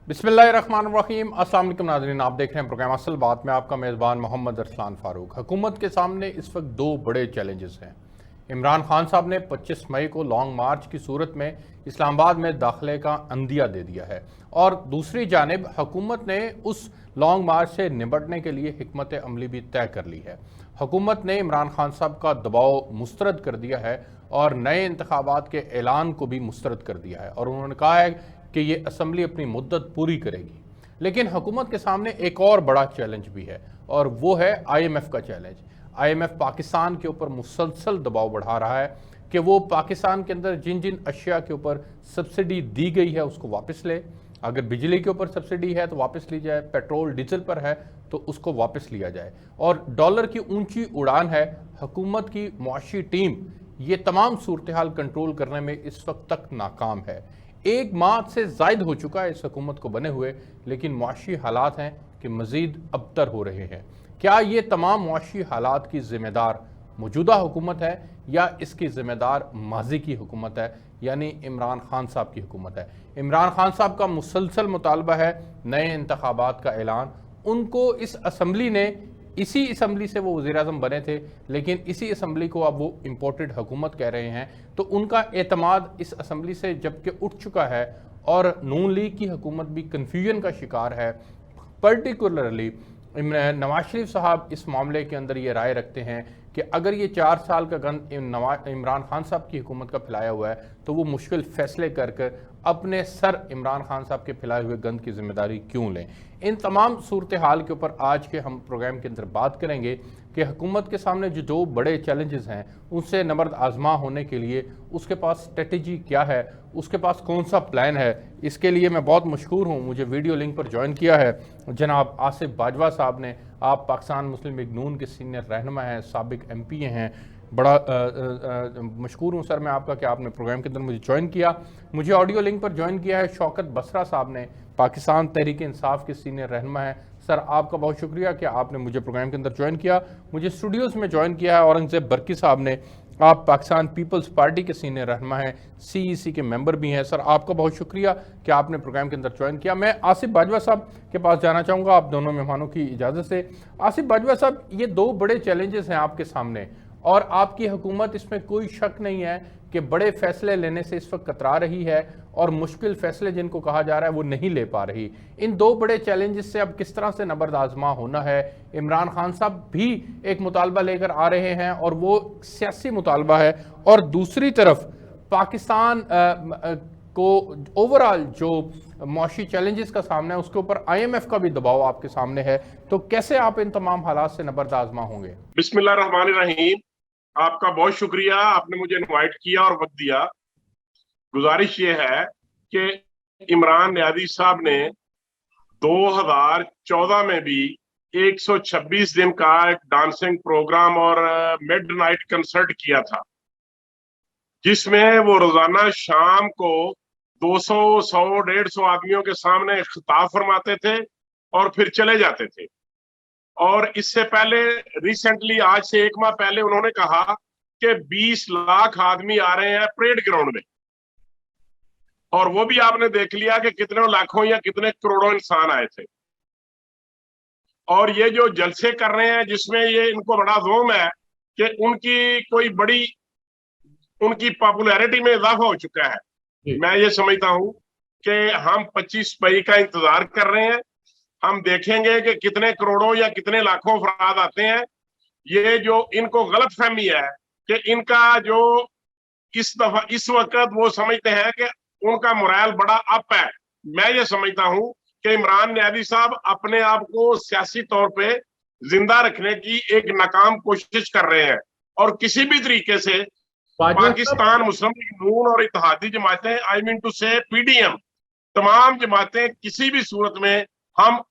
बिस्मिल्लाहिर्रहमानिर्रहीम। अस्सलाम वालेकुम नाज़रीन, आप देख रहे हैं प्रोग्राम असल बात में। आपका मेज़बान मोहम्मद अरसलान फ़ारूक। हुकूमत के सामने इस वक्त दो बड़े चैलेंजेस हैं। इमरान खान साहब ने 25 मई को लॉन्ग मार्च की सूरत में इस्लामाबाद में दाखिले का अंदिया दे दिया है, और दूसरी जानिब हुकूमत ने उस लॉन्ग मार्च से निपटने के लिए हिकमत अमली भी तय कर ली है। हुकूमत ने इमरान खान साहब का दबाव मुस्तरद कर दिया है और नए इंतखाबात के ऐलान को भी मुस्तरद कर दिया है, और उन्होंने कहा है कि ये असम्बली अपनी मुद्दत पूरी करेगी। लेकिन हुकूमत के सामने एक और बड़ा चैलेंज भी है, और वो है IMF का चैलेंज। IMF पाकिस्तान के ऊपर मुसलसल दबाव बढ़ा रहा है कि वो पाकिस्तान के अंदर जिन जिन अशिया के ऊपर सब्सिडी दी गई है उसको वापस ले। अगर बिजली के ऊपर सब्सिडी है तो वापस ली जाए, पेट्रोल डीजल पर है तो उसको वापस लिया जाए। और डॉलर की ऊंची उड़ान है। हुकूमत की मुआशी टीम ये तमाम सूरत हाल कंट्रोल करने में इस वक्त तक नाकाम है। एक माह से जायद हो चुका है इस हुकूमत को बने हुए, लेकिन मुआशी हालात हैं कि मज़ीद अबतर हो रहे हैं। क्या ये तमाम मुआशी हालात की ज़िम्मेदार मौजूदा हुकूमत है या इसकी ज़िम्मेदार माजी की हुकूमत है, यानी इमरान खान साहब की हुकूमत है? इमरान खान साहब का मुसलसल मुतालबा है नए इंतखाबात का ऐलान। उनको इस असम्बली ने, इसी असम्बली से वो वज़ीर-ए-आज़म बने थे, लेकिन इसी असम्बली को अब वो इम्पोर्टेड हुकूमत कह रहे हैं। तो उनका एतमाद इस असम्बली से जबकि उठ चुका है, और नून लीग की हुकूमत भी कन्फ्यूजन का शिकार है। पर्टिकुलरली नवाज शरीफ साहब इस मामले के अंदर ये राय रखते हैं कि अगर ये 4 साल का गंद इमरान खान साहब की हुकूमत का फैलाया हुआ है तो वो मुश्किल फैसले कर कर अपने सर इमरान खान साहब के फैलाए हुए गंद की जिम्मेदारी क्यों लें। इन तमाम सूरत हाल के ऊपर आज के हम प्रोग्राम के अंदर बात करेंगे कि हुकूमत के सामने जो दो बड़े चैलेंजेस हैं उनसे नबर्द आजमा होने के लिए उसके पास स्ट्रेटजी क्या है, उसके पास कौन सा प्लान है। इसके लिए मैं बहुत मशहूर हूँ, मुझे वीडियो लिंक पर ज्वाइन किया है जनाब आसिफ बाजवा साहब ने। आप पाकिस्तान मुस्लिम लीग नून के सीनियर रहनुमा हैं, साबिक MP हैं। बड़ा मशहूर हूँ सर मैं आपका कि आपने प्रोग्राम के अंदर मुझे ज्वाइन किया। मुझे ऑडियो लिंक पर ज्वाइन किया है शौकत बसरा साहब ने, पाकिस्तान तहरीक इंसाफ के सीनियर रहनुमा है। सर आपका बहुत शुक्रिया कि आपने मुझे प्रोग्राम के अंदर ज्वाइन किया। मुझे स्टूडियोज़ में ज्वाइन किया है औरंगजेब बरकी साहब ने, आप पाकिस्तान पीपल्स पार्टी के सीनियर रहनुमा हैं, CEC के मेंबर भी हैं। सर आपका बहुत शुक्रिया कि आपने प्रोग्राम के अंदर ज्वाइन किया। मैं आसिफ बाजवा साहब के पास जाना चाहूँगा आप दोनों मेहमानों की इजाज़त से। आसिफ बाजवा साहब, ये दो बड़े चैलेंजेस हैं आपके सामने, और आपकी हुकूमत, इसमें कोई शक नहीं है कि बड़े फैसले लेने से इस वक्त कतरा रही है और मुश्किल फैसले जिनको कहा जा रहा है वो नहीं ले पा रही। इन दो बड़े चैलेंजेस से अब किस तरह से नबर्द आजमा होना है? इमरान खान साहब भी एक मुतालबा लेकर आ रहे हैं और वो सियासी मुतालबा है, और दूसरी तरफ पाकिस्तान को ओवरऑल जो मुआशी चैलेंजेस का सामना है उसके ऊपर IMF का भी दबाव आपके सामने है। तो कैसे आप इन तमाम हालात से नबर्द आजमा होंगे? बिस्मिल्लाहिर्रहमानिर्रहीम। आपका बहुत शुक्रिया, आपने मुझे इनवाइट किया और वक्त दिया। गुजारिश ये है कि इमरान नियाज़ी साहब ने 2014 में भी 126 दिन का एक डांसिंग प्रोग्राम और मिडनाइट कंसर्ट किया था, जिसमें वो रोजाना शाम को 200, 100, 150 आदमियों के सामने खिताब फरमाते थे और फिर चले जाते थे। और इससे पहले रिसेंटली, आज से 1 माह पहले, उन्होंने कहा कि 20 लाख आदमी आ रहे हैं परेड ग्राउंड में, और वो भी आपने देख लिया कि कितने लाखों या कितने करोड़ों इंसान आए थे। और ये जो जलसे कर रहे हैं जिसमें ये इनको बड़ा जोम है कि उनकी पॉपुलैरिटी में इजाफा हो चुका है। मैं ये समझता हूं कि हम 25 मई का इंतजार कर रहे हैं। हम देखेंगे कि कितने करोड़ों या कितने लाखों अफराद आते हैं। ये जो इनको गलत फहमी है कि इनका जो इस वक्त वो समझते हैं कि उनका मोरल बड़ा अप है। मैं ये समझता हूं कि इमरान नियाज़ी साहब अपने आप को सियासी तौर पे जिंदा रखने की एक नाकाम कोशिश कर रहे हैं, और किसी भी तरीके से पाकिस्तान मुस्लिम लीग नून और इत्तेहादी जमातें, आई मीन टू से PDM, तमाम जमातें किसी भी सूरत में हम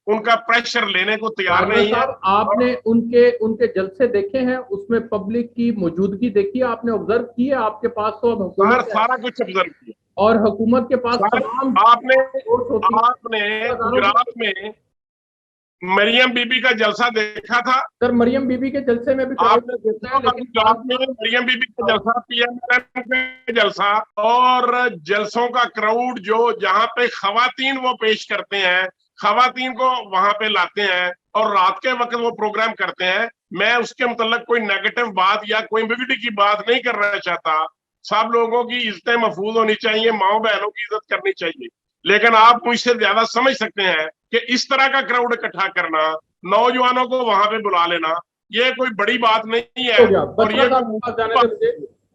उनका प्रेशर लेने को तैयार नहीं है। आपने उनके जलसे देखे हैं, उसमें पब्लिक की मौजूदगी देखी है, आपने ऑब्जर्व की है? आपके पास तो अब हुकूमत सारा कुछ ऑब्जर्व किया, और हुकूमत के पास आपने गुजरात में मरियम बीबी का जलसा देखा था? सर मरियम बीबी के जलसे में भी आपने देखा होगा गुजरात में मरियम बीबी का जलसा, पीएम का जलसा, और जलसों का क्राउड जो जहां पे खवातीन वो पेश करते हैं, खवातीन को वहां पे लाते हैं और रात के वक्त वो प्रोग्राम करते हैं। मैं उसके मतलब कोई नेगेटिव बात या कोई एम्बिग्युइटी की बात नहीं करना चाहता। सब लोगों की इज्जतें महफूज होनी चाहिए, माओ बहनों की इज्जत करनी चाहिए, लेकिन आप मुझसे ज्यादा समझ सकते हैं कि इस तरह का क्राउड इकट्ठा करना, नौजवानों को वहां पे बुला लेना, ये कोई बड़ी बात नहीं है। हो गया। और बसरा ये साहब के पास जाने से मुझे,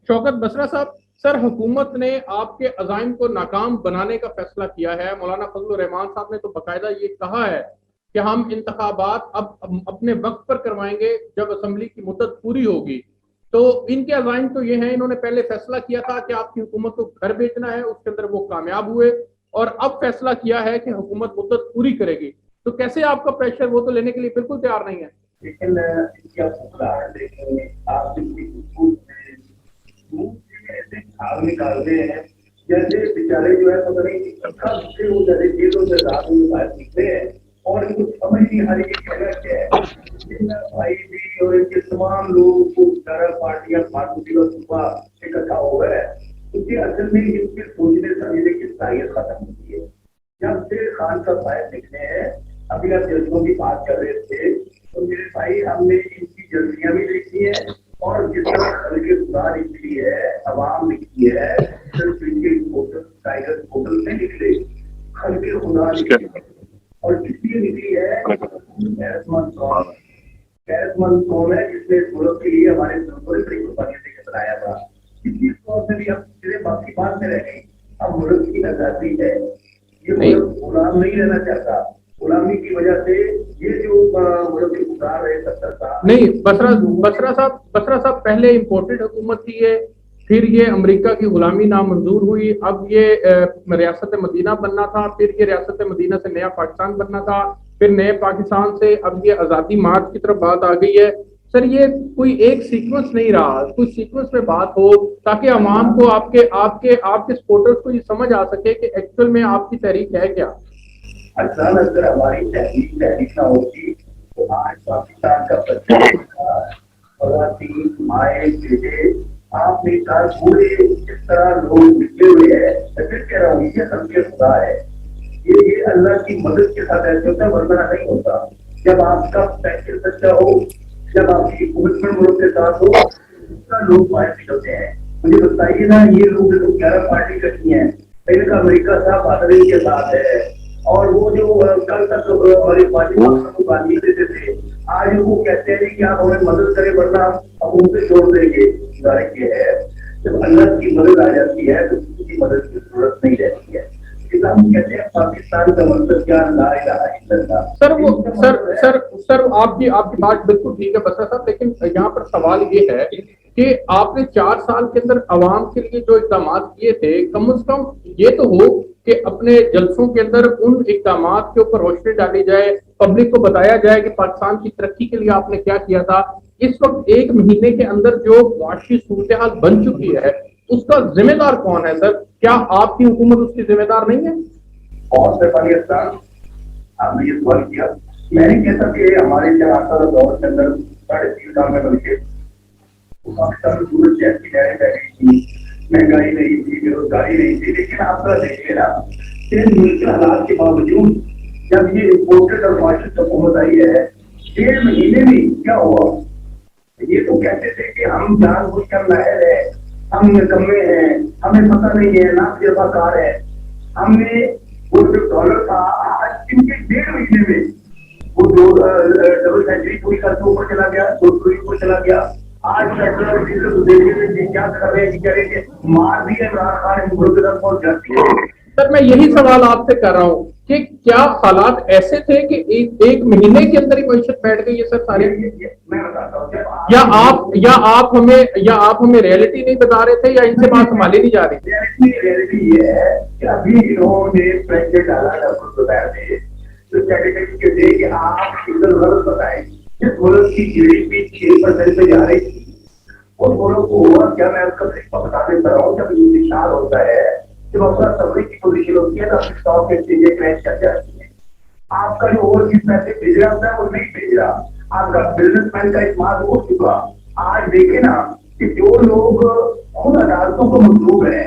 शौकत बसरा साहब, सर हुकूमत ने आपके अज़ाइम को नाकाम बनाने का फैसला किया है। मौलाना फजलुर रहमान साहब ने तो बाकायदा ये कहा है कि हम इंतखाबात अब अपने वक्त पर करवाएंगे जब असेंबली की मुद्दत पूरी होगी। तो इनके अज़ाइम तो ये हैं, इन्होंने पहले फैसला किया था कि आपकी हुकूमत को घर बेचना है, उसके अंदर वो कामयाब हुए, और अब फैसला किया है कि हुकूमत मुद्दत पूरी करेगी। तो कैसे आपका प्रेशर, वो तो लेने के लिए बिल्कुल तैयार नहीं है। लेकिन इसकी आप उदाहरण देखेंगे, आप ऐसे भाग निकालते हैं जैसे बेचारे जो है पता नहीं कब से वो जैसे जेलों से रात में बाहर निकले हैं और इनको समझ नहीं आ रही कि जगह क्या है। भाई भी और इनके तमाम लोगों को सारा पार्टियां पार्टी का सुबह इकट्ठा हो गया है, क्योंकि असल में इनके सोचने समझने की साहियत खत्म होती है। जब से खान साहब आए दिखने हैं, अभी आप जल्दियों की बात कर रहे थे, तो मेरे भाई हमने इनकी जल्दियां भी लिखी है और जिस तरह हल्के खुदा लिखी है, अवाम लिखी है, टाइगर होटल में निकले हल्के खुदा लिखी है और किसलिए लिखी है, गैरतमंद कौन है जिसने इस मुल्क के लिए हमारे बड़ी बड़ी कुर्बानी देकर बनाया था। इसी तौर से भी हम सिर्फ बाकी बात में रह गई। अब मुल्क की आजादी है, ये मुल्क गुलाम नहीं रहना चाहता। गुलामी की वजह से ये जो मुल्क के गुजार रहे 70 साल नहीं, बसरा साहब पहले इम्पोर्टेड हुकूमत थी ये, फिर ये अमेरिका की गुलामी नामंजूर हुई, अब ये रियासत मदीना बनना था, फिर ये रियासत मदीना से नया पाकिस्तान बनना था, फिर नए पाकिस्तान से अब ये आज़ादी मार्च की तरफ बात आ गई है। सर ये कोई एक सीक्वेंस नहीं रहा, कुछ सीक्वेंस में बात हो ताकि अवाम को, आपके आपके आपके सपोर्टर्स को ये समझ आ सके कि एक्चुअल में आपकी तहरीक है क्या। असल अगर हमारी तहरीक ना होती तो आज पाकिस्तान का बच्चा माए बेटे आपने कहा पूरे इस तरह लोग निकले हुए हैं। मैं फिर कह रहा हूँ ये सबके खुदा है, ये अल्लाह की मदद के साथ ऐसे होता है, वरना नहीं होता। जब आपका पैसे सच्चा हो, जब आपकी कमिटमेंट मुल्क के साथ हो, उसका लोग बाहर निकलते हैं। मुझे बताइए ना, ये लोग 11 पार्टी करती हैं, इनका अमेरिका साहब बादल के साथ है, और वो जो कल तक हमारे पार्टी गांधी देते थे, आज वो कहते हैं कि आप हमें मदद करें वरना हम उनसे छोड़ देंगे। ये है जब अल्लाह की मदद आ जाती है तो किसी की मदद की जरूरत नहीं रहती है। हम कहते हैं पाकिस्तान का मतलब क्या, ला इलाहा इल्लल्लाह। सर आपकी बात बिल्कुल ठीक है बसरा साहब, लेकिन यहाँ पर सवाल ये है कि आपने 4 साल के अंदर अवाम के लिए जो इकदाम किए थे, कम से कम ये तो हो कि अपने जलसों के अंदर उन इकदाम के ऊपर रोशनी डाली जाए, पब्लिक को बताया जाए कि पाकिस्तान की तरक्की के लिए आपने क्या किया था। इस वक्त 1 महीने के अंदर जो मुआशी सूरत हाल बन चुकी है, उसका जिम्मेदार कौन है सर? क्या आपकी हुकूमत उसकी जिम्मेदार नहीं है? बहुत से आपने ये सवाल किया, मैं नहीं कहता कि हमारे 4 साल दौर के अंदर 3.5 साल में बल्कि पाकिस्तान में सूरज जैसी लहरें बह गई थी, महंगाई नहीं थी, बेरोजगारी नहीं थी, लेकिन आपका देख लेना इन मुश्किल हालात के बावजूद जब ये इम्पोर्टेड और मार्केट हुकूमत आई है, 1.5 महीने में क्या हुआ? ये तो कहते थे कि हम जानबूझकर नाहल है, हम निकम्मे हैं, हमें पता नहीं है, ना तजुर्बाकार है। हमने वो जो डॉलर था आज इनके 1.5 महीने में वो जो डबल सेंचुरी पूरी करके ऊपर चला गया, 200 ऊपर चला गया। आज पेट्रोल डीजल देखने में क्या कर रहे हैं, करेंगे मार दिए इमरान खान मुल्क तक पहुंच जाती है। सर मैं यही सवाल आपसे कर रहा हूँ कि क्या हालात ऐसे थे कि एक महीने के अंदर ही मैशत बैठ गई है सर सारी? मैं बताता हूँ, या आप हमें रियलिटी नहीं बता रहे थे, या इनसे बात संभाली नहीं जा रही? रियलिटी ये है कि अभी इन्होंने प्रेसिडेंट डाला डॉक्टर बताया थे तो कैटेगरी के थे कि आप इधर गलत बताएं, जिस मुल्क की जीडीपी 6% पे जा रही थी उस मुल्क को हुआ क्या? मैं उसका तरीका बता देता हूँ। जब इंतजार होता है, जब अपना सफरी की पोजीशन होती है ना, स्टॉक एक्सचेंज क्रैश कर जाती है। आपका जो ओवरसीज पैसे भेज रहा होता है वो नहीं भेज रहा, आपका बिजनेसमैन का इस्तेमाल हो चुका। आज देखे ना कि जो लोग खुद अदालतों को मंजूर है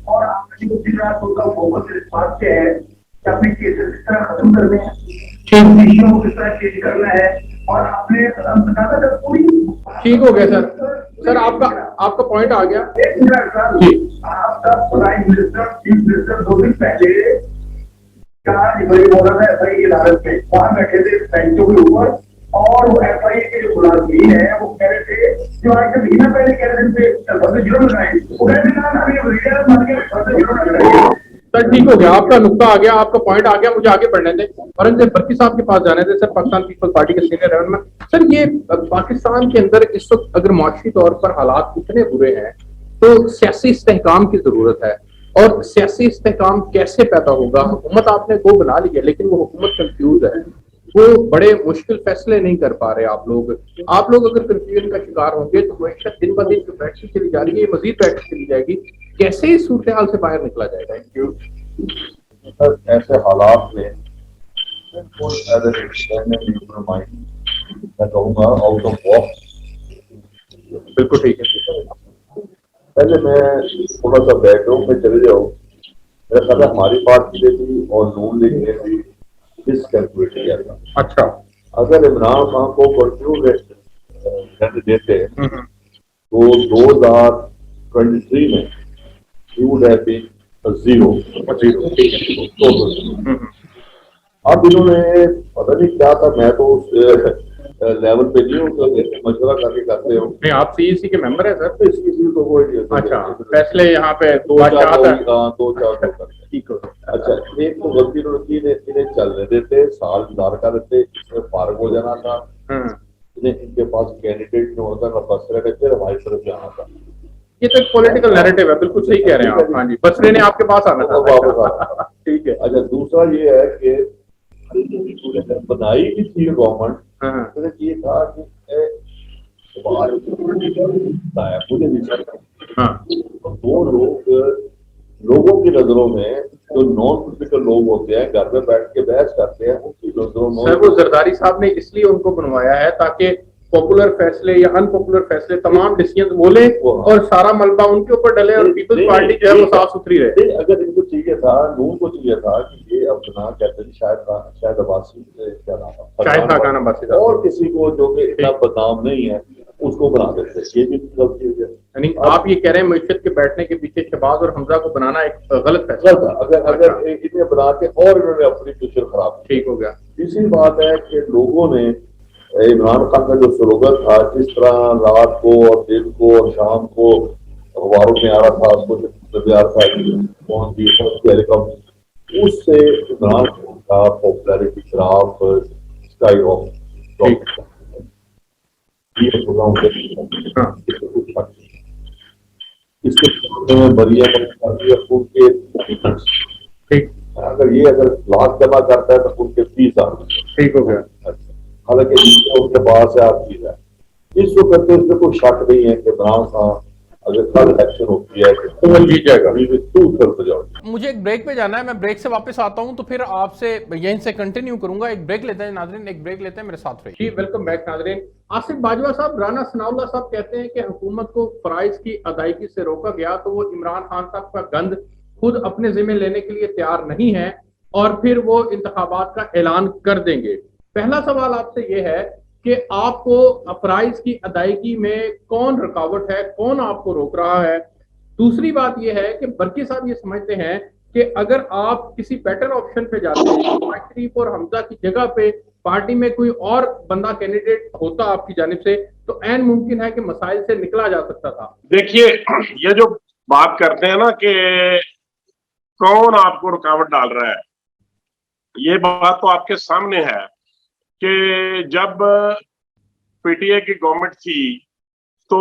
और आपने गुजरात उनका फोकस इस बात से है कि अपने केसेस किस तरह खत्म करने हैं, विषयों को किस तरह चेंज करना है, और आपने बताया पूरी ठीक हो गया सर आपका पॉइंट आ गया। एक मिनट सर, आपका प्राइम मिनिस्टर चीफ मिनिस्टर 2 दिन पहले 4 जनवरी बोला था एफआई की अदालत में, वहां बैठे थे बेंचों के ऊपर, और वो एफआई के जो मुलाजमीन है वो कह रहे थे, जो आज से महीना पहले कह रहे थे फर्द जीरो लगाए, वो कहते ना अभी रीडर मान के फर्द जीरो लगाए। सर ठीक हो गया, आपका नुक्ता आ गया, आपका पॉइंट आ गया, मुझे आगे बढ़ने दें। औरंगजेब बर्की साहब के पास जाने थे सर, पाकिस्तान पीपल्स पार्टी के सीनियर रहनुमा। सर ये पाकिस्तान के अंदर इस वक्त अगर माशी तौर पर हालात इतने बुरे हैं तो सियासी इस्तेहकाम की जरूरत है, और सियासी इस्तेहकाम कैसे पैदा होगा? हुकूमत आपने वो बना ली है लेकिन वो हुकूमत कंफ्यूज है, वो बड़े मुश्किल फैसले नहीं कर पा रहे। आप लोग अगर कंफ्यूजन का शिकार होंगे तो हमेशा दिन ब दिन जो बैठती चली जा रही है ये मजीद बैठती चली जाएगी। कैसे इस सूरत हाल से बाहर निकला जाएगा? ऐसे हालात में मैं कहूँगा आउट ऑफ बॉक्स। बिल्कुल ठीक है। पहले मैं थोड़ा सा बैकग्राउंड में चले जाऊँ। मेरा ख्याल है हमारी पार्टी ने भी और नून लीग ने भी मिसकैलकुलेट किया था। अच्छा, अगर इमरान खान को कंटिन्यू देते तो 2023 में he would have been a zero. अब इन्होंने पता नहीं क्या था, मैं तो उस लेवल पे नहीं हूँ, तो मशवरा करके करते हो। नहीं, आप सीईसी के मेंबर हैं सर? तो इसकी को वो अच्छा, फैसले यहाँ पे 2-4 ठीक हो। अच्छा, एक तो गलती इन्होंने की, इन्हें चलने देते, साल इंतजार कर देते, इसमें फारग हो जाना था, इन्हें इनके पास कैंडिडेट नहीं होता, ना बसरे का फिर हमारी तरफ जाना था। ये तो एक पॉलिटिकल नैरेटिव है, बिल्कुल सही कह रहे हैं आप। हाँ जी, बसरे ने आपके पास आना था। ठीक है। अच्छा, दूसरा ये है कि बनाई भी थी गवर्नमेंट, तो ये था कि मुझे विचार तो दो लोगों की नजरों में जो नॉन पॉलिटिकल लोग होते हैं, घर में बैठ के बहस करते हैं, उनकी नजरों में सर वो जरदारी साहब ने इसलिए उनको बनवाया है ताकि पॉपुलर फैसले या अनपॉपुलर फैसले तमाम डिसीजन बोले और सारा मलबा उनके ऊपर डले और पीपल्स पार्टी जो है वो साफ सुथरी रहे। अगर इनको चाहिए था, नून को चाहिए था कि ये अपना कहते हैं शायद अब्बासी क्या नाम है, शायद खान अब्बासी और किसी को जो कि इतना बदनाम नहीं है उसको बना देते, ये भी गलती हुई है। यानी आप ये कह रहे हैं मईशत के बैठने के पीछे शहबाज और हमजा को बनाना एक गलत फैसला था? अगर इन्हें बना के और इन्होंने अपनी फ्यूचर खराब। ठीक हो गया। तीसरी बात है कि लोगों ने इमरान खान का जो स्लोगन था, जिस तरह रात को और दिन को और शाम को अखबारों में आ रहा था, उससे इमरान खान का पॉपुलैरिटी खराब स्काई ऑफ इसके अगर लाख जमा करता है तो उनके 30,000। ठीक हो गया। हालांकि उनके पास है आप चीज है, इस वक्त तो इसमें कोई शक नहीं है कि इमरान खान अगर कल इलेक्शन होती है तो वो जीत जाएगा। मुझे एक ब्रेक पे जाना है, मैं ब्रेक से वापस आता हूं तो फिर आपसे यहीं से कंटिन्यू करूंगा। एक ब्रेक लेते हैं नाजरीन, एक ब्रेक लेते हैं, मेरे साथ रहिए। जी वेलकम बैक नाजरीन। आसिफ बाजवा साहब, राना सनाउल्लाह साहब कहते हैं कि हुकूमत को फराइज की अदायगी से रोका गया तो वो इमरान खान साहब का गंद खुद अपने जिम्मे लेने के लिए तैयार नहीं है और फिर वो इंतखाबात का ऐलान कर देंगे। पहला सवाल आपसे ये है कि आपको फराइज की अदायगी में कौन रुकावट है, कौन आपको रोक रहा है? दूसरी बात यह है कि बर्की साहब ये समझते हैं कि अगर आप किसी बेटर ऑप्शन पे जाते हैं, नवाज शरीफ और हमजा की जगह पे पार्टी में कोई और बंदा कैंडिडेट होता आपकी जानिब से तो ऐन मुमकिन है कि मसाइल से निकला जा सकता था। देखिए, ये जो बात करते हैं ना कि कौन आपको रुकावट डाल रहा है, ये बात तो आपके सामने है कि जब पीटीए की गवर्नमेंट थी तो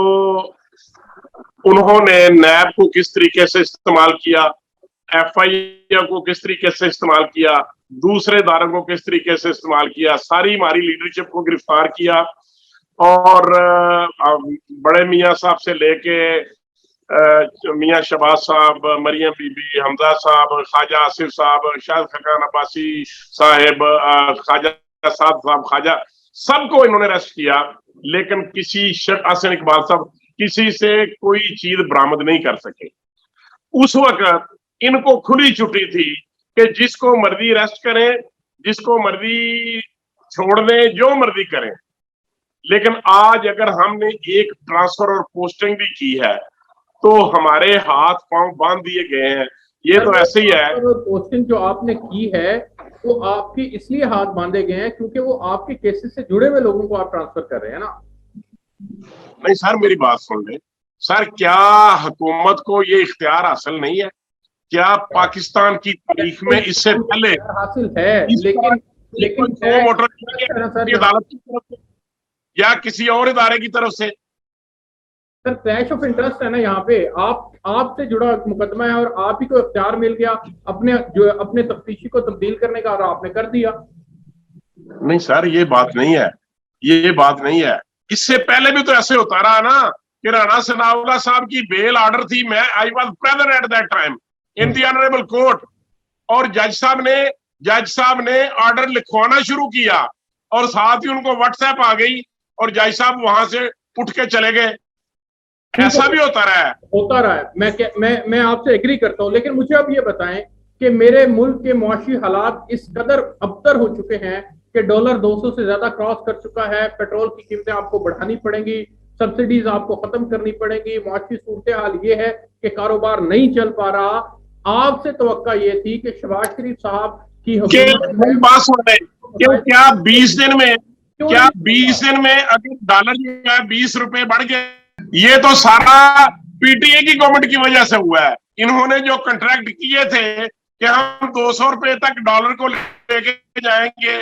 उन्होंने नैब को किस तरीके से इस्तेमाल किया, एफआईआर को किस तरीके से इस्तेमाल किया, दूसरे दारों को किस तरीके से इस्तेमाल किया, सारी हमारी लीडरशिप को गिरफ्तार किया और बड़े मियां साहब से लेके मियां शहबाज साहब, मरियम बीबी, हमजा साहब, ख्वाजा आसिफ साहब, शाहिद खकान अब्बासी साहब, ख्वाजा साद साहब, ख्वाजा, सबको इन्होंने अरेस्ट किया, लेकिन किसी हसन इकबाल साहब किसी से कोई चीज बरामद नहीं कर सके। उस वक्त इनको खुली छुट्टी थी कि जिसको मर्जी अरेस्ट करें, जिसको मर्जी छोड़ दें, जो मर्जी करें। लेकिन आज अगर हमने एक ट्रांसफर और पोस्टिंग भी की है तो हमारे हाथ पांव बांध दिए गए हैं। ये तो ऐसे ही है। पोस्टिंग जो आपने की है वो आपके इसलिए हाथ बांधे गए हैं क्योंकि वो आपके केसेस से जुड़े हुए लोगों को आप ट्रांसफर कर रहे हैं ना? नहीं सर, मेरी बात सुन ले सर, क्या हुकूमत को ये इख्तियार हासिल नहीं है? क्या पाकिस्तान की तारीख में इससे पहले हासिल है, लेकिन वोटर की अदालत की तरफ से या किसी और इदारे की तरफ से? सर क्लैश ऑफ इंटरेस्ट है ना यहाँ पे। आपसे जुड़ा मुकदमा है और आप ही को इख्तियार मिल गया अपने तफ्तीशी को तब्दील करने का, और आपने कर दिया। नहीं सर, ये बात नहीं है, ये बात नहीं है। इससे पहले भी तो ऐसे होता रहा ना कि राणा सनाउल्लाह साहब की बेल ऑर्डर थी, मैं I was present at that time in the honourable court, और जज साहब ने ऑर्डर लिखवाना शुरू किया और साथ ही उनको व्हाट्सएप आ गई और जज साहब वहां से उठ के चले गए। ऐसा भी होता रहा है। मैं आपसे एग्री करता हूं, लेकिन मुझे अब ये बताएं कि मेरे मुल्क के मुआशी हालात इस कदर अबतर हो चुके हैं कि डॉलर 200 से ज्यादा क्रॉस कर चुका है, पेट्रोल की कीमतें आपको बढ़ानी पड़ेंगी, सब्सिडीज आपको खत्म करनी पड़ेगी, मुआशी सूरत हाल ये है कि कारोबार नहीं चल पा रहा। आपसे तवक्का ये थी कि शहबाज शरीफ साहब की बात सुन रहे क्या 20 दिन में अगर डॉलर जो है 20 रुपए बढ़ गए, ये तो सारा पीटीए की गवर्नमेंट की वजह से हुआ है। इन्होंने जो कॉन्ट्रैक्ट किए थे कि हम 200 रुपए तक डॉलर को लेके जाएंगे,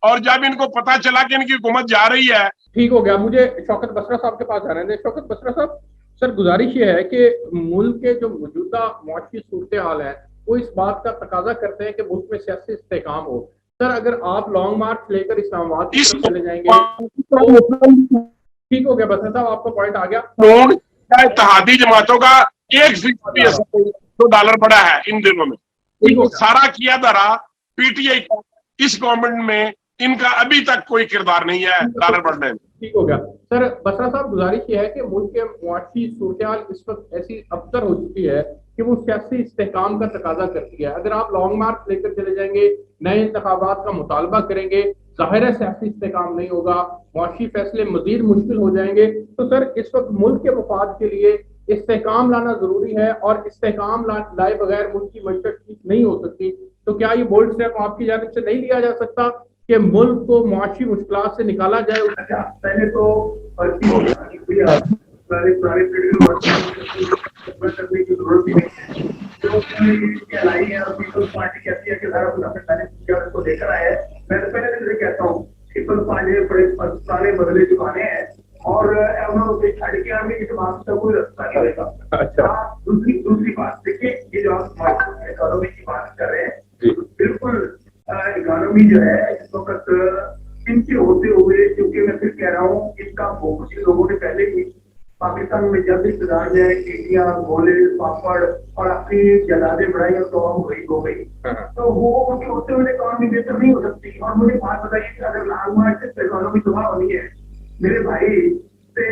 और जब इनको पता चला कि इनकी हुकूमत जा रही है। ठीक हो गया। मुझे शौकत बसरा साहब के पास जाने दें। शौकत बसरा साहब, सर गुजारिश ये है कि मुल्क के जो मौजूदा मुआशी सूरत हाल है वो इस बात का तकाजा करते हैं कि मुल्क में सियासी इस्तेकाम हो। सर अगर आप लॉन्ग मार्च लेकर इस्लामाबाद चले जाएंगे तो ठीक हो गया। बसरा साहब आपका पॉइंट आ गया। लोग इत्तेहादी जमातों का 1% तो डॉलर बढ़ा है इन दिनों में, सारा किया धरा पीटीआई का। इस गवर्नमेंट में इनका अभी तक कोई किरदार नहीं है डॉलर बढ़ने में। ठीक हो गया। सर बसरा साहब, गुजारिश ये है कि मुल्क के मुआशी सूरत इस वक्त ऐसी अबतर हो चुकी है कि वो सियासी इस्तेहकाम का तकाजा करती है। अगर आप लॉन्ग मार्च लेकर चले जाएंगे, नए इंतखाबात का मुतालबा करेंगे, जाहिर है सियासी इस्तेहकाम नहीं होगा, मुआशी फैसले मजीद मुश्किल हो जाएंगे। तो सर इस वक्त मुल्क के मफाद के लिए इस्तेहकाम लाना जरूरी है, और इस्तेहकाम लाए बगैर मुल्क की मईशत ठीक नहीं हो सकती। तो क्या ये बोल्ड स्टेप आपकी जानिब से नहीं लिया जा सकता कि मुल्क को मुआशी मुश्किलात से निकाला जाए? पहले तो करने की जरूरत ही नहीं है। जो लाई है और पीपल्स पार्टी कहती है कि सारा कुछ अपने पहले उसको लेकर आया है। मैं तो पहले से कहता हूँ पीपल्स पार्टी बड़े सारे बदले चुकाने हैं और उन्होंने छड़ के आने की बात का कोई रास्ता नहीं होगा। अच्छा, दूसरी बात देखिए, ये जो आप इकोनॉमी की बात कर रहे हैं, बिल्कुल इकोनॉमी जो है इस वक्त इनके होते हुए, क्योंकि मैं फिर कह रहा हूँ इनका बहुत सी लोगों ने पहले ही पाकिस्तान में जब इकतदार में टीटियां, गोले, पापड़ और अपनी जलादे बढ़ाई और तो हो गई तो वो उनके होते हुए इकोनॉमी बेहतर नहीं हो सकती। और मुझे बात बताइए कि अगर लॉन्ग मार्च से इकोनॉमी तबाह होनी है, मेरे भाई से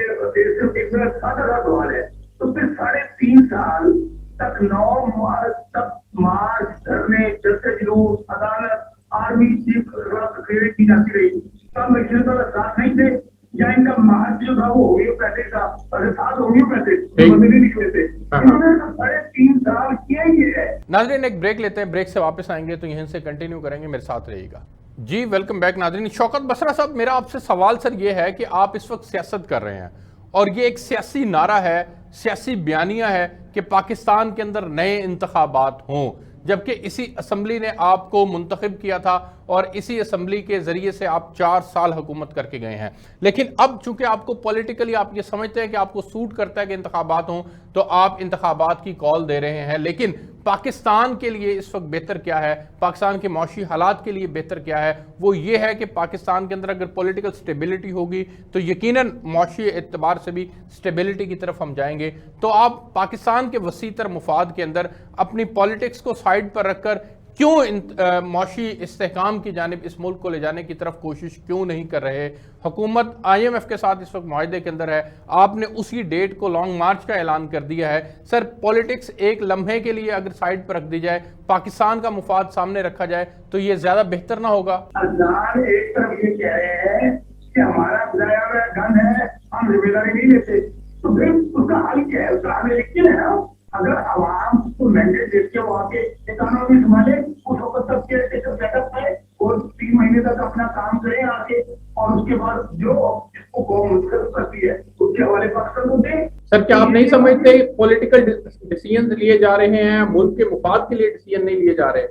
साधा सवाल है, तो फिर 3.5 साल तक 9 मार्च तक मार्च धरने, जलसे जुलूस, अदालत, आर्मी चीफ की जाती रही। तब मिशन तो साथ नहीं थे, या इनका मार्च जो था वो होम्योपैथी था, अगर साथ होम्योपैथी नहीं निकले थे। इन्होंने 3.5 साल किया ही है। नाज़रीन एक ब्रेक लेते हैं, ब्रेक से वापस आएंगे तो यहीं से कंटिन्यू करेंगे, मेरे साथ रहिएगा। जी वेलकम बैक नाज़रीन। शौकत बसरा साहब, मेरा आपसे सवाल सर ये है कि आप इस वक्त सियासत कर रहे हैं और ये एक सियासी नारा है, सियासी बयानिया है कि पाकिस्तान के अंदर नए इंतखाबात हों, जबकि इसी असम्बली ने आपको मुंतखब किया था और इसी असम्बली के जरिए से आप 4 साल हुकूमत करके गए हैं। लेकिन अब चूंकि आपको पॉलिटिकली आप ये समझते हैं कि आपको सूट करता है कि इंतखाबात हों, तो आप इंतखाबात की कॉल दे रहे हैं। लेकिन पाकिस्तान के लिए इस वक्त बेहतर क्या है, पाकिस्तान के मौशी हालात के लिए बेहतर क्या है, वो ये है कि पाकिस्तान के अंदर अगर पॉलिटिकल स्टेबिलिटी होगी तो यकीनन मौशी एतबार से भी स्टेबिलिटी की तरफ हम जाएंगे। तो आप पाकिस्तान के वसीतर मुफाद के अंदर अपनी पॉलिटिक्स को साइड पर रखकर क्यों मौशी इस्तेहकाम की जानिब इस मुल्क को ले जाने की तरफ कोशिश क्यों नहीं कर रहे? हुकूमत IMF के साथ इस वक्त मुआहदे के अंदर है, आपने उसी डेट को लॉन्ग मार्च का ऐलान कर दिया है। सर, पॉलिटिक्स एक लम्हे के लिए अगर साइड पर रख दी जाए, पाकिस्तान का मुफाद सामने रखा जाए तो ये ज्यादा बेहतर ना होगा? एक तरफ ये कह रहे हैं कि हमारा बुलाया हुआ गन है, हम जिम्मेदारी नहीं लेते, तो फिर उसका हल क्या है? उसका हल एक ही है, अगर आवाम को मैंडेट देके वहाँ के इकोनॉमी संभाले, उस वक्त तक के सेटअप है और 3 महीने तक अपना काम करें आके, और उसके बाद जो जिसको कौम मुश्किल करती है उसके हवाले पाकिस्तान को दें। सर, क्या आप नहीं समझते पॉलिटिकल डिसीजन लिए जा रहे हैं, मुल्क के मुफाद के लिए डिसीजन नहीं लिए जा रहे?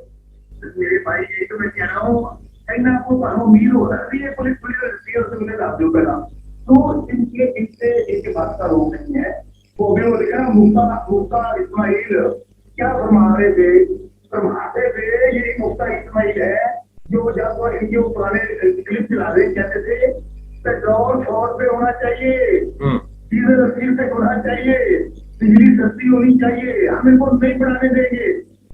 मेरे भाई, ये तो मैं कह रहा हूँ, आपको उम्मीद हो रहा है ये पॉलिटिकल डिसीजन से मिले राज्यों पहला, तो इनके बात का रोक नहीं है। वो भी वो लिखा मुफ्ता इस्माइल क्या फरमाते थे ये मुफ्ता इस्माइल है, जो जब इनके पुराने क्लिप चला रहे कहते थे पेट्रोल 100 रुपए होना चाहिए, डीजल 80 रुपए होना चाहिए, बिजली सस्ती होनी चाहिए, हम इनको नहीं बढ़ाने देंगे।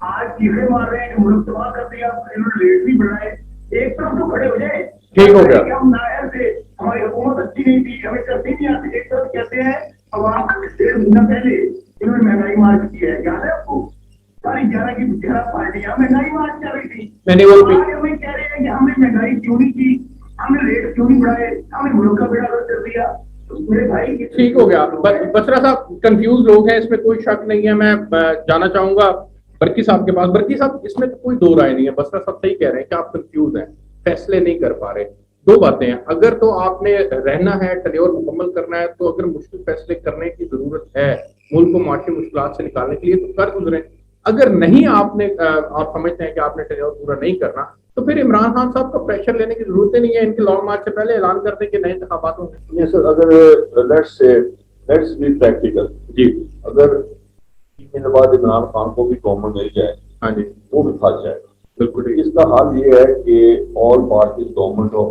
आज चीखे मार रहे हैं, मुल्क तबाह कर दिया, इन्होंने रेट भी बढ़ाए। एक तरफ तो खड़े हो जाए, ठीक हो गया। हम नायर थे, हमारी हुकूमत अच्छी नहीं थी, हमें करती नहीं आती। एक तरफ कहते हैं अब आप 1.5 महीना पहले इन्होंने महंगाई मार्च की है, याद है आपको? सारी 11 पार्टियां महंगाई मार्च कर रही थी। हमें कह रहे हैं कि हमने महंगाई क्यों नहीं की, हमने रेट क्यों नहीं बढ़ाए, हमने मुल्क का बेड़ा गर्क कर दिया। तो मेरे भाई ठीक हो गया। बसरा साहब कंफ्यूज लोग हैं, इसमें कोई शक नहीं है। मैं जाना चाहूंगा बरकी साहब के पास। बरकी साहब, इसमें तो कोई दो राय नहीं है, बसरा साहब सही कह रहे हैं कि आप कंफ्यूज हैं, फैसले नहीं कर पा रहे। दो बातें हैं, अगर तो आपने रहना है, टर्न्योर मुकम्मल करना है, तो अगर मुश्किल फैसले करने की जरूरत है मुल्क को माशी मुश्किलात से निकालने के लिए तो कर गुजरे। अगर नहीं आप समझते हैं कि आपने टर्न्योर पूरा नहीं करना, तो फिर इमरान खान साहब का प्रेशर लेने की जरूरत नहीं है, इनके लॉन्ग मार्च से पहले ऐलान कर दें कि नए इंतखाबात होंगे। सर, अगर लेट्स बी प्रैक्टिकल जी, अगर 3 महीने बाद इमरान खान को भी गवर्नमेंट मिल जाए, हाँ जी, वो भी फंस जाए, बिल्कुल। इसका हाल ये है कि ऑल पार्टी गवर्नमेंट हो,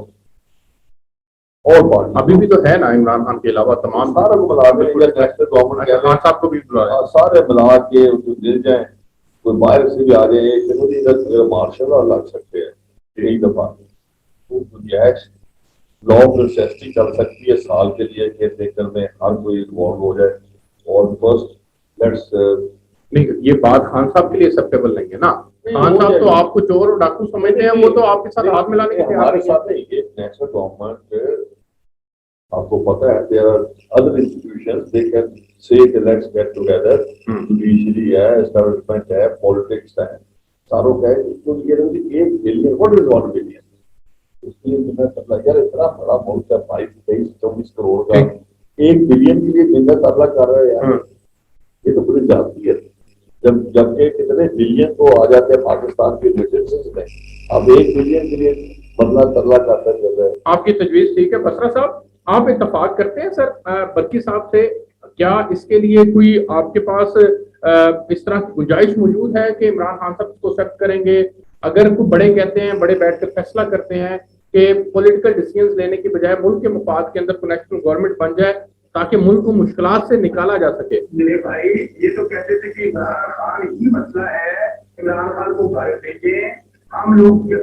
और पार्टी अभी भी तो है ना इमरान खान के अलावा तमाम सारा को मिला के गवर्नमेंट खान साहब को भी बुलाया, सारे मिला के उनको मिल जाए, कोई बाहर से भी आ जाए, मार्शल लग सकते हैं एक दफा, तो गुंजाइश लॉ प्रोसेसिंग चल सकती है साल के लिए, केयर टेकर में हर कोई इन्वॉल्व हो जाए। और फर्स्ट लेट्स नहीं, ये बात खान साहब के लिए एक्सेप्टेबल नहीं है ना। खान साहब तो आपको चोर और डाकू समझते हैं, वो तो आपके साथ हाथ मिलाने के हमारे साथ नहीं। ये नेशनल गवर्नमेंट, आपको पता है, there are other institutions, they can say कि लेट्स गेट टुगेदर, जुडिशरी है, एस्टैब्लिशमेंट है, पॉलिटिक्स है, सारों का है। तो ये 1 बिलियन, व्हाट इज 1 बिलियन? इसलिए मिन्नत अल्लाह, यार इतना बड़ा मुल्क है, 23-24 करोड़ का, 1 बिलियन के लिए मिन्नत अल्लाह कर रहा है यार, ये तो बड़ी जाती है। जबकि कितने बिलियन तो आ जाते हैं पाकिस्तान के रेमिटेंसेस में, अब 1 बिलियन के लिए बदला तरला करता चल रहा है। आपकी तजवीज ठीक है बसरा साहब, आप इत्तफाक करते हैं सर बरकी साहब से? क्या इसके लिए कोई आपके पास इस तरह की गुंजाइश मौजूद है कि इमरान खान साहब इसको एक्सेप्ट करेंगे? अगर कोई बड़े कहते हैं, बड़े बैठकर फैसला करते हैं कि पॉलिटिकल डिसीजंस लेने की बजाय मुल्क के मुफाद के अंदर नेशनल गवर्नमेंट बन जाए ताकि मुल्क को मुश्किलात से निकाला जा सके। मेरे भाई, ये तो कहते थे कि इमरान खान ही मसला है, इमरान खान को बाहर भेजें, हम लोग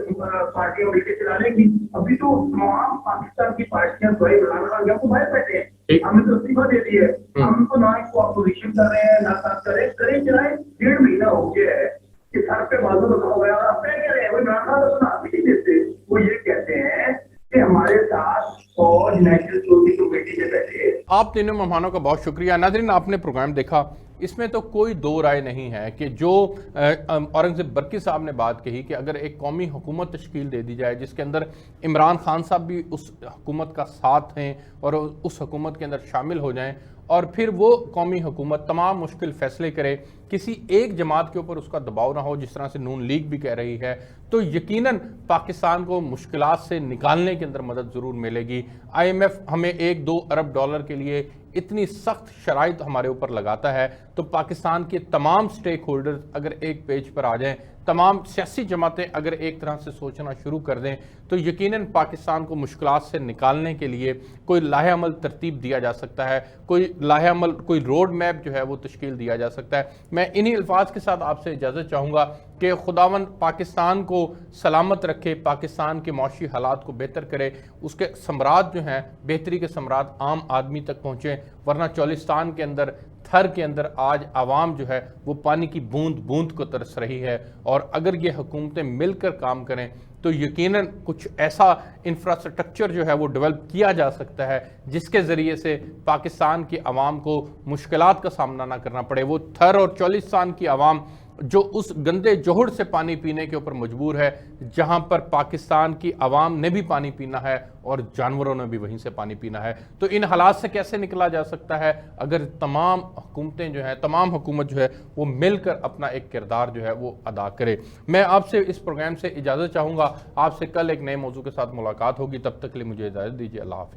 पार्टियां मिलकर चला लेंगी। अभी तो तमाम पाकिस्तान की पार्टियां इमरान खान को बाहर बैठे हैं, हमने तो इस्तीफा दे दिया है, हम तो ना इसको अपोजिशन कर रहे हैं, ना साथ करें चलाए। 1.5 महीना हो गया है कि सर पे बाजू रखा हुआ है, और आप कह रहे हैं वो इमरान खान को सुना भी नहीं देते। वो ये कहते हैं कि हमारे साथ फौज नेशनल सिक्योरिटी कमेटी में बैठे। आप तीनों मेहमानों का बहुत शुक्रिया। नाज़रीन, आपने प्रोग्राम देखा, इसमें तो कोई दो राय नहीं है कि जो औरंगज़ेब बरकी साहब ने बात कही कि अगर एक कौमी हुकूमत तश्कील दे दी जाए जिसके अंदर इमरान खान साहब भी उस हुकूमत का साथ हैं और उस हुकूमत के अंदर शामिल हो जाएं और फिर वो कौमी हुकूमत तमाम मुश्किल फ़ैसले करे, किसी एक जमात के ऊपर उसका दबाव ना हो, जिस तरह से नून लीग भी कह रही है, तो यकीनन पाकिस्तान को मुश्किलात से निकालने के अंदर मदद ज़रूर मिलेगी। IMF हमें $1-2 अरब के लिए इतनी सख्त शराइत हमारे ऊपर लगाता है, तो पाकिस्तान के तमाम स्टेक होल्डर्स अगर एक पेज पर आ जाएं, तमाम सियासी जमातें अगर एक तरह से सोचना शुरू कर दें, तो यकीनन पाकिस्तान को मुश्किलात से निकालने के लिए कोई लाहेअमल तरतीब दिया जा सकता है, कोई लाहेअमल, कोई रोड मैप जो है वो तश्कील दिया जा सकता है। मैं इन्हीं अल्फाज के साथ आपसे इजाज़त चाहूँगा कि खुदावन पाकिस्तान को सलामत रखे, पाकिस्तान के मौशी हालात को बेहतर करे, उसके सम्राट जो हैं, बेहतरी के सम्राट आम आदमी तक पहुँचें, वरना चौलिस्तान के अंदर, थर के अंदर आज आवाम जो है वो पानी की बूंद बूंद को तरस रही है। और अगर ये हुकूमतें मिलकर काम करें तो यकीनन कुछ ऐसा इंफ्रास्ट्रक्चर जो है वो डेवलप किया जा सकता है जिसके ज़रिए से पाकिस्तान की आवाम को मुश्किलात का सामना ना करना पड़े। वो थर और चौलिस्तान की आवाम जो उस गंदे जोहड़ से पानी पीने के ऊपर मजबूर है, जहां पर पाकिस्तान की आवाम ने भी पानी पीना है और जानवरों ने भी वहीं से पानी पीना है। तो इन हालात से कैसे निकला जा सकता है? अगर तमाम हुकूमतें जो हैं, तमाम हुकूमत जो है वो मिलकर अपना एक किरदार जो है वो अदा करे। मैं आपसे इस प्रोग्राम से इजाज़त चाहूँगा, आपसे कल एक नए मौजू के साथ मुलाकात होगी, तब तक के लिए मुझे इजाज़त दीजिए। अल्लाह हाफिज़।